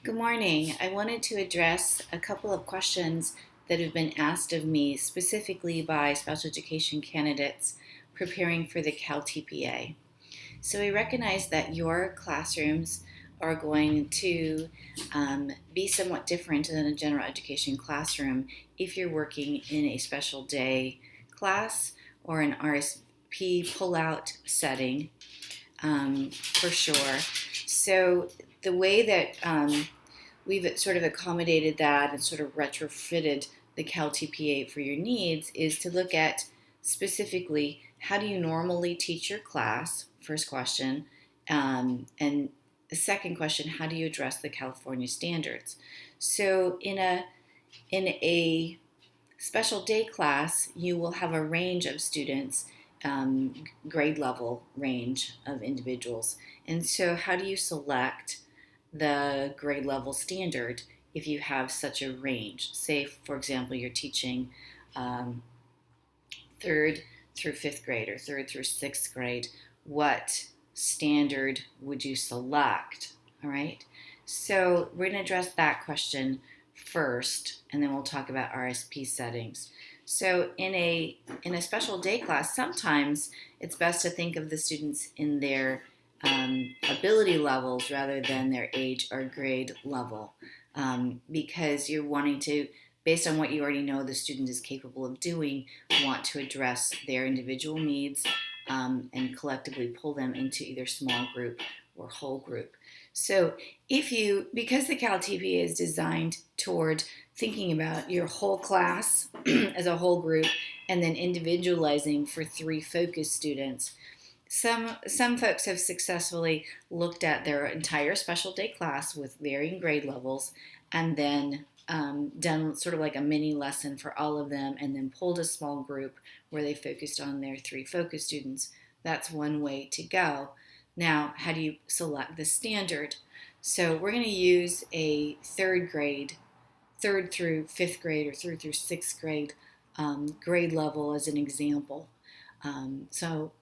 Good morning. I wanted to address a couple of questions that have been asked of me specifically by special education candidates preparing for the CalTPA. So we recognize that your classrooms are going to be somewhat different than a general education classroom if you're working in a special day class or an RSP pullout setting, for sure. So the way that we've sort of accommodated that and sort of retrofitted the CalTPA for your needs is to look at specifically how do you normally teach your class, first question, and the second question, how do you address the California standards? So in a special day class, you will have a range of students, grade level range of individuals. And so how do you select the grade level standard if you have such a range? Say, for example, you're teaching third through fifth grade or third through sixth grade. What standard would you select? All right. So we're going to address that question first, and then we'll talk about RSP settings. So in a special day class, sometimes it's best to think of the students in their ability levels rather than their age or grade level, because you're wanting to, based on what you already know the student is capable of doing, want to address their individual needs and collectively pull them into either small group or whole group. So because the CalTPA is designed toward thinking about your whole class as a whole group and then individualizing for 3 focus students, some folks have successfully looked at their entire special day class with varying grade levels and then done sort of like a mini lesson for all of them and then pulled a small group where they focused on their 3 focus students. That's one way to go. Now, how do you select the standard? So we're going to use a third through fifth grade or third through sixth grade grade level as an example. So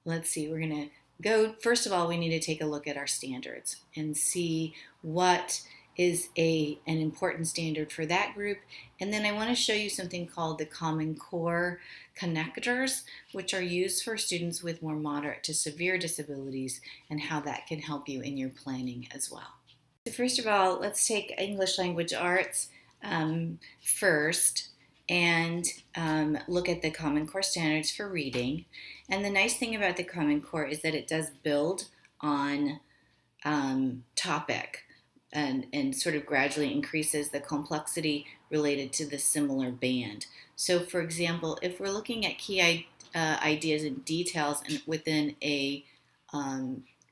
let's see, we're going to go, first of all, we need to take a look at our standards and see what is an important standard for that group. And then I want to show you something called the Common Core connectors, which are used for students with more moderate to severe disabilities and how that can help you in your planning as well. So first of all, let's take English Language Arts first and look at the Common Core standards for reading. And the nice thing about the Common Core is that it does build on topic and sort of gradually increases the complexity related to the similar band. So for example, if we're looking at key ideas and details within a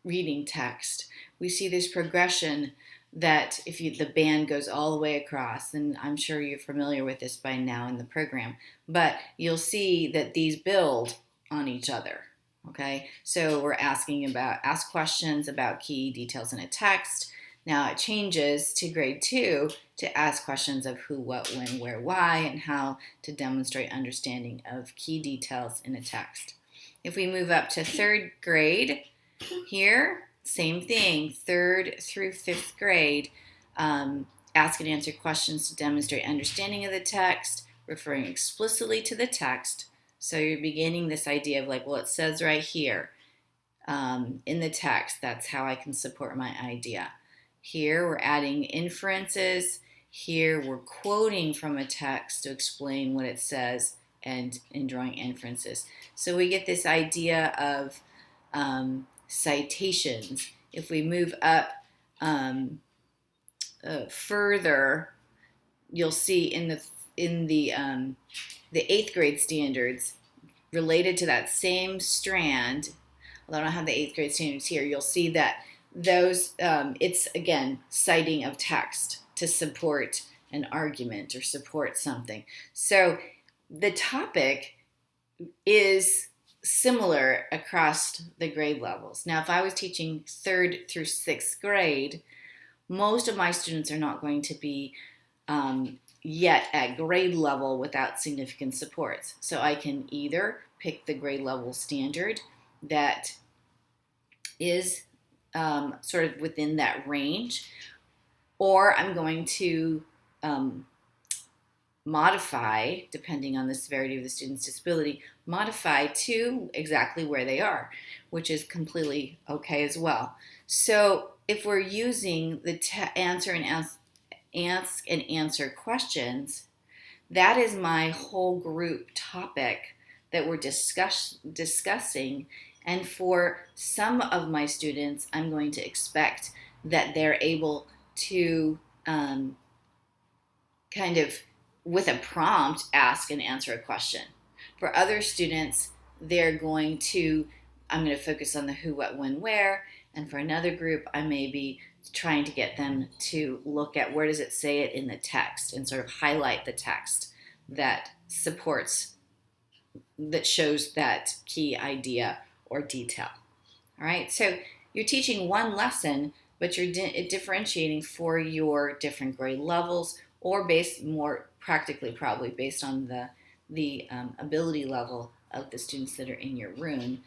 reading text, we see this progression that the band goes all the way across, and I'm sure you're familiar with this by now in the program, but you'll see that these build on each other. Okay, so we're ask questions about key details in a text. Now it changes to grade 2 to ask questions of who, what, when, where, why, and how to demonstrate understanding of key details in a text. If we move up to third grade, here, same thing, third through fifth grade, ask and answer questions to demonstrate understanding of the text, referring explicitly to the text. So you're beginning this idea of like, well, it says right here in the text, that's how I can support my idea. Here we're adding inferences. Here we're quoting from a text to explain what it says and drawing inferences. So we get this idea of citations. If we move up further, you'll see in the 8th grade standards related to that same strand. Although I don't have the 8th grade standards here, you'll see that those it's again citing of text to support an argument or support something. So the topic is similar across the grade levels. Now, if I was teaching 3rd through 6th grade, most of my students are not going to be yet at grade level without significant supports. So I can either pick the grade level standard that is sort of within that range, or I'm going to modify, depending on the severity of the student's disability, modify to exactly where they are, which is completely okay as well. So if we're using the ask and answer questions, that is my whole group topic that we're discussing. And for some of my students, I'm going to expect that they're able to kind of, with a prompt, ask and answer a question. For other students, I'm going to focus on the who, what, when, where. And for another group, I may be trying to get them to look at where does it say it in the text and sort of highlight the text that shows that key idea or detail. All right, so you're teaching one lesson, but you're differentiating for your different grade levels, or based more practically probably based on the ability level of the students that are in your room,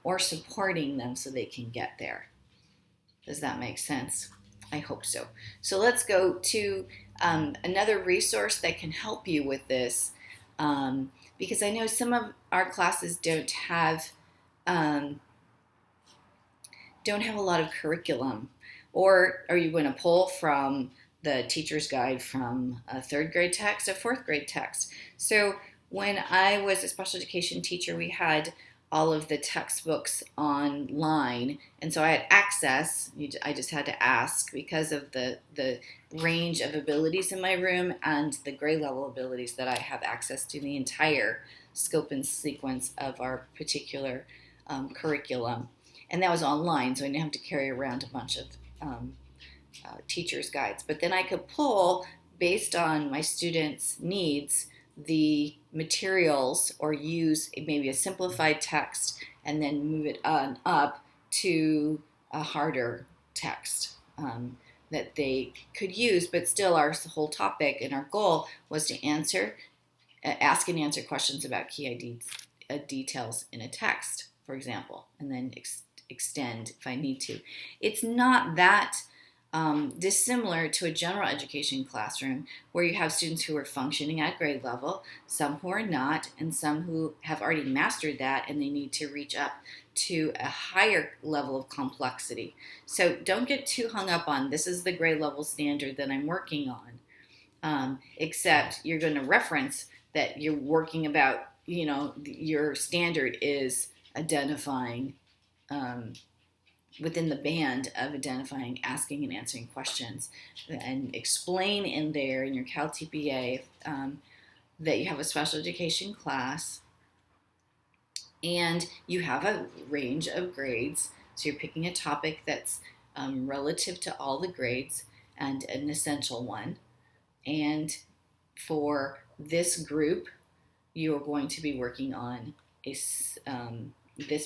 or supporting them so they can get there. Does that make sense? I hope so. So let's go to another resource that can help you with this, because I know some of our classes don't have a lot of curriculum. Or are you going to pull from the teacher's guide from a third grade text, a fourth grade text? So when I was a special education teacher, we had all of the textbooks online, and so I had access. I just had to ask because of the range of abilities in my room and the grade level abilities that I have access to the entire scope and sequence of our particular curriculum. And that was online, so I didn't have to carry around a bunch of teacher's guides. But then I could pull, based on my students' needs, the materials, or use maybe a simplified text and then move it on up to a harder text that they could use. But still, our whole topic and our goal was to ask and answer questions about key details in a text, for example, and then extend if I need to. It's not that dissimilar to a general education classroom where you have students who are functioning at grade level, some who are not, and some who have already mastered that and they need to reach up to a higher level of complexity. So don't get too hung up on this is the grade level standard that I'm working on, except you're going to reference that you're working about, your standard is identifying within the band of identifying, asking, and answering questions, and explain in there in your CalTPA that you have a special education class and you have a range of grades. So you're picking a topic that's relative to all the grades and an essential one. And for this group, you're going to be working on this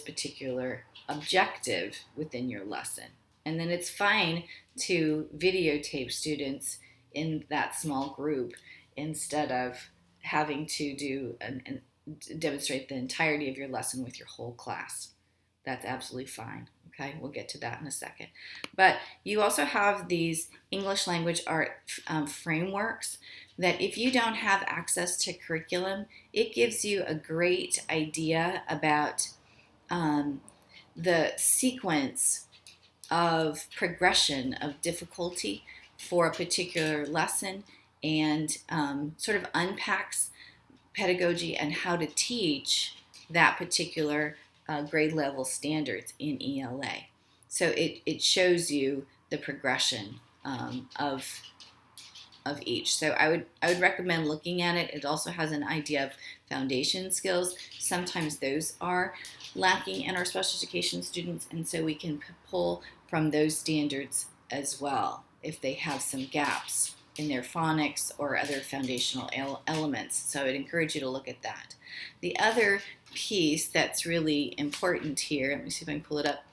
particular objective within your lesson. And then it's fine to videotape students in that small group instead of having to do and demonstrate the entirety of your lesson with your whole class. That's absolutely fine. Okay, we'll get to that in a second. But you also have these English language art frameworks that if you don't have access to curriculum, it gives you a great idea about the sequence of progression of difficulty for a particular lesson, and sort of unpacks pedagogy and how to teach that particular grade level standards in ELA. So it shows you the progression of each. So I would recommend looking at it. It also has an idea of foundation skills. Sometimes those are lacking in our special education students, and so we can pull from those standards as well if they have some gaps in their phonics or other foundational elements. So I would encourage you to look at that. The other piece that's really important here, let me see if I can pull it up,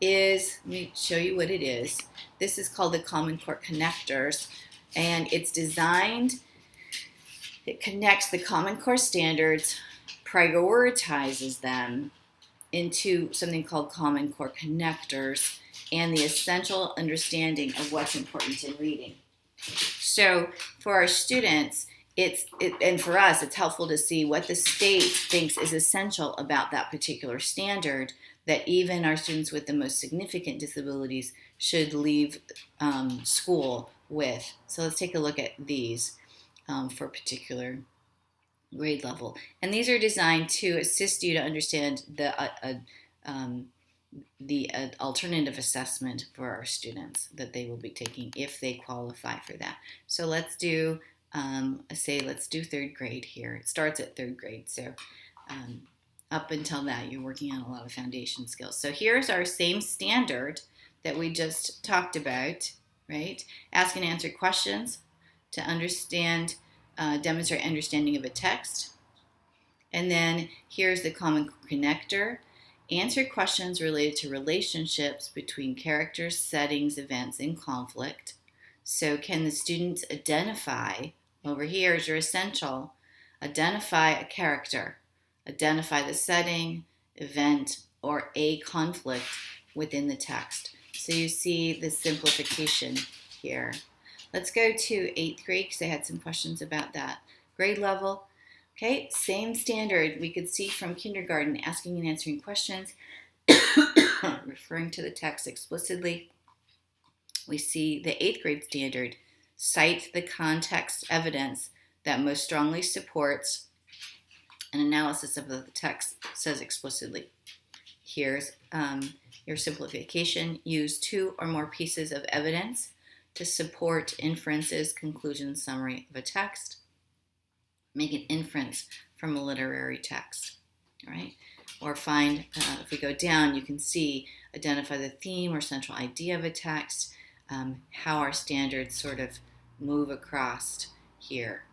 is, let me show you what it is. This is called the Common Core Connectors, and it's designed, it connects the Common Core standards, prioritizes them into something called Common Core Connectors, and the essential understanding of what's important in reading. So for our students, and for us, it's helpful to see what the state thinks is essential about that particular standard that even our students with the most significant disabilities should leave school with. So let's take a look at these for a particular grade level. And these are designed to assist you to understand the alternative assessment for our students that they will be taking if they qualify for that. So let's do, let's do third grade here. It starts at third grade. So up until that, you're working on a lot of foundation skills. So here's our same standard that we just talked about, right? Ask and answer questions to understand, demonstrate understanding of a text. And then here's the common connector. Answer questions related to relationships between characters, settings, events, and conflict. So can the students identify, over here is your essential, identify a character, identify the setting, event, or a conflict within the text. So you see the simplification here. Let's go to 8th grade because I had some questions about that. Grade level. Okay, same standard we could see from kindergarten, asking and answering questions, referring to the text explicitly. We see the 8th grade standard, cite the context evidence that most strongly supports an analysis of the text says explicitly. Here's your simplification. Use 2 or more pieces of evidence to support inferences, conclusions, summary of a text. Make an inference from a literary text, all right? Or find, if we go down, you can see, identify the theme or central idea of a text, how our standards sort of move across here.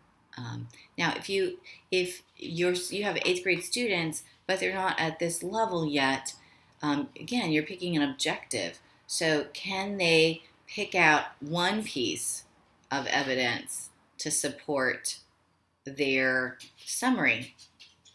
Now, if you have 8th grade students, but they're not at this level yet, again, you're picking an objective. So can they pick out one piece of evidence to support their summary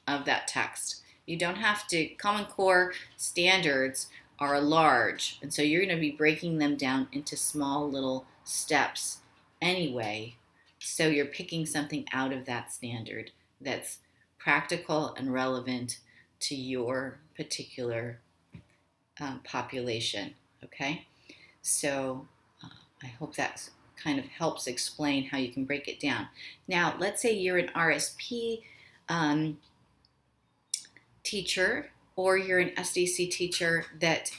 of that text? You don't have to. Common Core standards are large, and so you're going to be breaking them down into small little steps anyway. So you're picking something out of that standard that's practical and relevant to your particular population, okay? So I hope that kind of helps explain how you can break it down. Now, let's say you're an RSP teacher, or you're an SDC teacher that,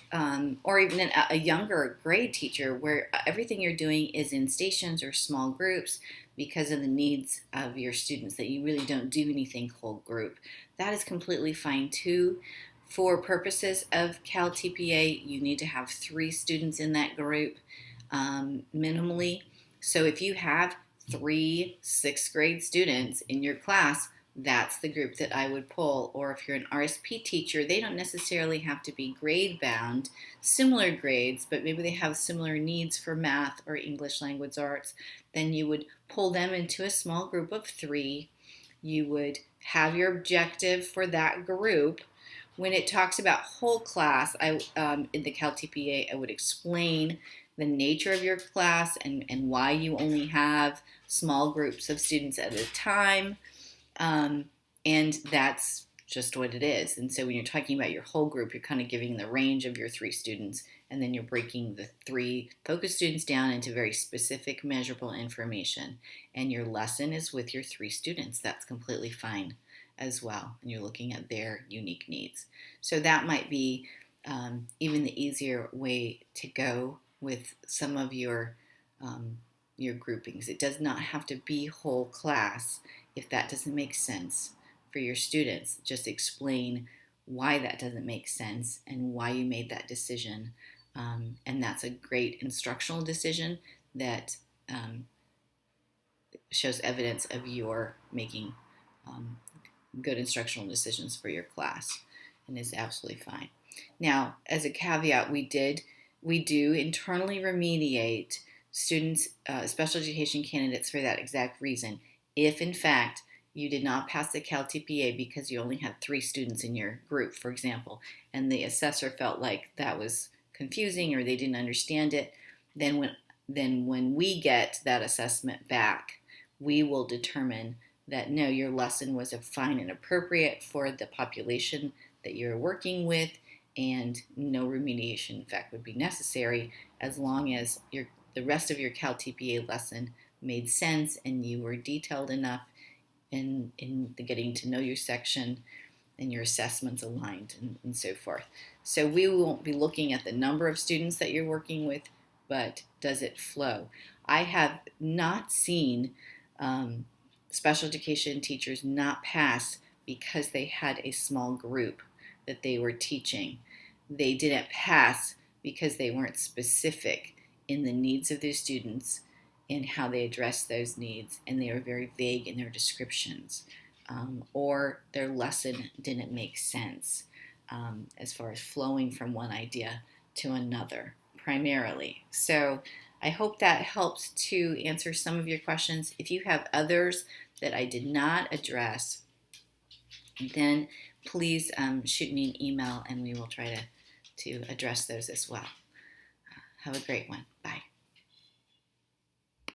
or even a younger grade teacher where everything you're doing is in stations or small groups because of the needs of your students, that you really don't do anything whole group. That is completely fine too. For purposes of CalTPA, you need to have 3 students in that group minimally. So if you have 3 6th grade students in your class, that's the group that I would pull. Or if you're an RSP teacher, they don't necessarily have to be grade bound, similar grades, but maybe they have similar needs for math or English language arts, then you would pull them into a small group of 3. You would have your objective for that group. When it talks about whole class, in the CalTPA, I would explain the nature of your class and why you only have small groups of students at a time. And that's just what it is. And so when you're talking about your whole group, you're kind of giving the range of your 3 students, and then you're breaking the 3 focus students down into very specific measurable information. And your lesson is with your 3 students. That's completely fine as well. And you're looking at their unique needs. So that might be even the easier way to go with some of your groupings. It does not have to be whole class if that doesn't make sense for your students. Just explain why that doesn't make sense and why you made that decision. And that's a great instructional decision that shows evidence of your making good instructional decisions for your class, and is absolutely fine. Now, as a caveat, we do internally remediate students, special education candidates, for that exact reason. If, in fact, you did not pass the CalTPA because you only had 3 students in your group, for example, and the assessor felt like that was confusing or they didn't understand it, then when we get that assessment back, we will determine that no, your lesson was fine and appropriate for the population that you're working with, and no remediation, in fact, would be necessary as long as the rest of your CalTPA lesson made sense and you were detailed enough in the getting to know your section and your assessments aligned and so forth. So we won't be looking at the number of students that you're working with, but does it flow? I have not seen special education teachers not pass because they had a small group that they were teaching. They didn't pass because they weren't specific in the needs of their students and how they addressed those needs, and they were very vague in their descriptions, or their lesson didn't make sense as far as flowing from one idea to another, primarily. So I hope that helps to answer some of your questions. If you have others that I did not address, then please shoot me an email and we will try to address those as well. Have a great one. Bye.